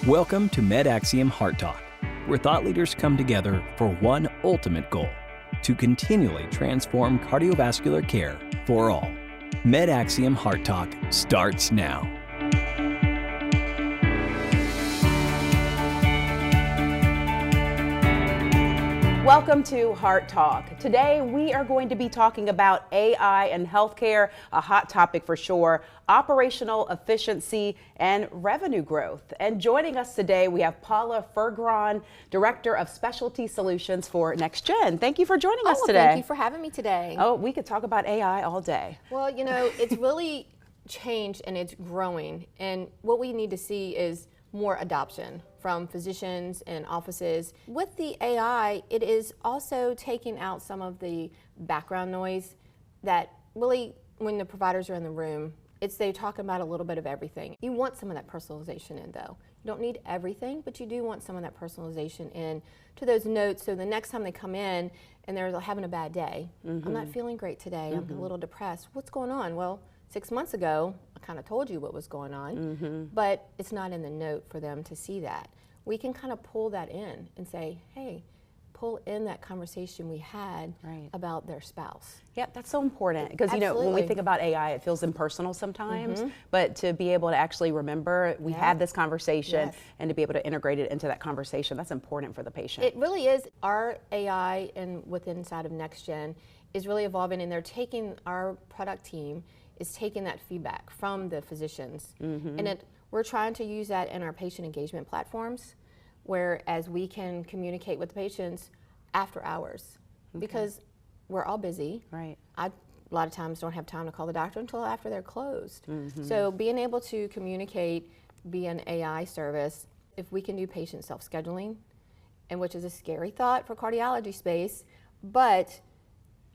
Welcome to MedAxiom HeartTalk, where thought leaders come together for one ultimate goal: to continually transform cardiovascular care for all. MedAxiom HeartTalk starts now. Welcome to Heart Talk. Today we are going to be talking about AI and healthcare, a hot topic for sure, operational efficiency and revenue growth. And joining us today we have Paula Furcron, Director of Specialty Solutions for NextGen. Thank you for joining us today. Thank you for having me today. Oh, we could talk about AI all day. Well, you know, it's really changed and it's growing. And what we need to see is more adoption from physicians and offices. With the AI, it is also taking out some of the background noise that really, when the providers are in the room, they're talking about a little bit of everything. You want some of that personalization in though. You don't need everything, but you do want some of that personalization in to those notes, so the next time they come in and they're having a bad day, I'm not feeling great today, I'm a little depressed. What's going on? Well, 6 months ago, I kind of told you what was going on, but it's not in the note for them to see that. We can kind of pull that in and say, hey, pull in that conversation we had about their spouse. Yeah, that's so important because, you know, when we think about AI, it feels impersonal sometimes, but to be able to actually remember we had this conversation and to be able to integrate it into that conversation, that's important for the patient. It really is. Our AI and inside of NextGen is really evolving, and they're taking our product team is taking that feedback from the physicians, and we're trying to use that in our patient engagement platforms, whereas we can communicate with the patients after hours, because we're all busy. Right. I a lot of times don't have time to call the doctor until after they're closed. So being able to communicate via an AI service, if we can do patient self-scheduling, and which is a scary thought for cardiology space, but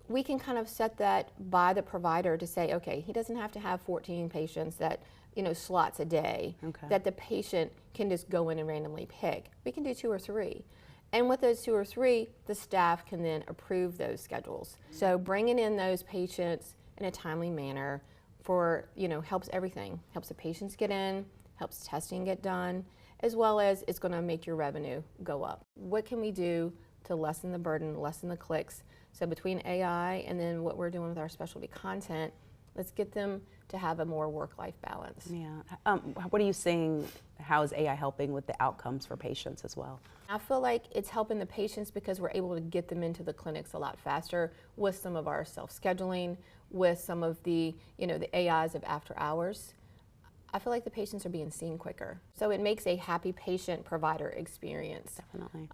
we can kind of set that by the provider to say, okay, he doesn't have to have 14 patients that, you know, slots a day, that the patient can just go in and randomly pick. We can do 2 or 3. And with those 2 or 3, the staff can then approve those schedules. So bringing in those patients in a timely manner helps everything. Helps the patients get in, helps testing get done, as well as it's gonna make your revenue go up. What can we do to lessen the burden, lessen the clicks? So between AI and then what we're doing with our specialty content, let's get them to have a more work-life balance. Yeah. What are you seeing? How is AI helping with the outcomes for patients as well? I feel like it's helping the patients because we're able to get them into the clinics a lot faster with some of our self-scheduling, with some of the, the AIs of after hours. I feel like the patients are being seen quicker. So it makes a happy patient-provider experience. Definitely.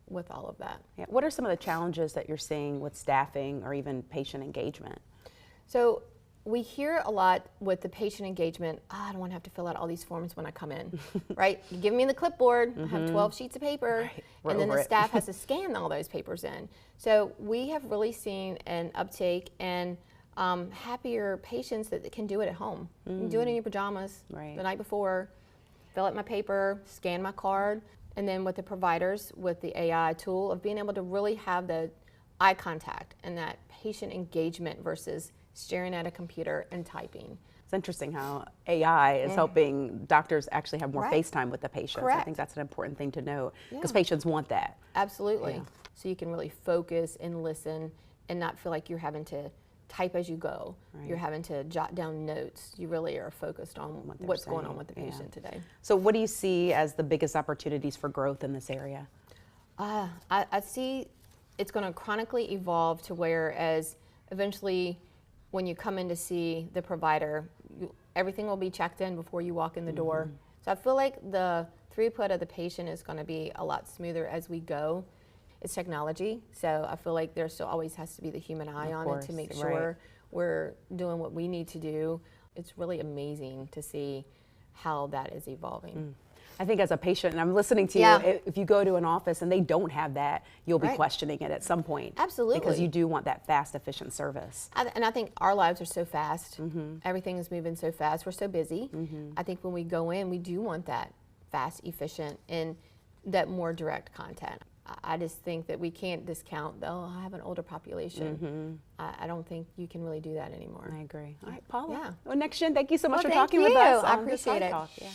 With all of that. Yeah. What are some of the challenges that you're seeing with staffing or even patient engagement? So we hear a lot with the patient engagement, I don't want to have to fill out all these forms when I come in, right? You give me the clipboard, I have 12 sheets of paper, and then the staff has to scan all those papers in. So we have really seen an uptake and happier patients that can do it at home. You can do it in your pajamas the night before, fill out my paper, scan my card, and then with the providers, with the AI tool of being able to really have the eye contact and that patient engagement versus staring at a computer and typing. It's interesting how AI is helping doctors actually have more face time with the patients. I think that's an important thing to note because patients want that. Absolutely. So you can really focus and listen and not feel like you're having to type as you go. You're having to jot down notes. You really are focused on what's going on with the patient today. So what do you see as the biggest opportunities for growth in this area? I see it's going to chronically evolve to whereas eventually when you come in to see the provider, everything will be checked in before you walk in the door. So I feel like the throughput of the patient is going to be a lot smoother as we go. It's technology, so I feel like there still always has to be the human eye on it to make sure we're doing what we need to do. It's really amazing to see how that is evolving. I think as a patient, and I'm listening to you, if you go to an office and they don't have that, you'll be questioning it at some point. Absolutely. Because you do want that fast, efficient service. And I think our lives are so fast. Everything is moving so fast. We're so busy. I think when we go in, we do want that fast, efficient, and that more direct content. I just think that we can't discount, I have an older population. I don't think you can really do that anymore. I agree. All right, Paula. Yeah. Well, NextGen, thank you so much for talking with us. I appreciate it. Yeah.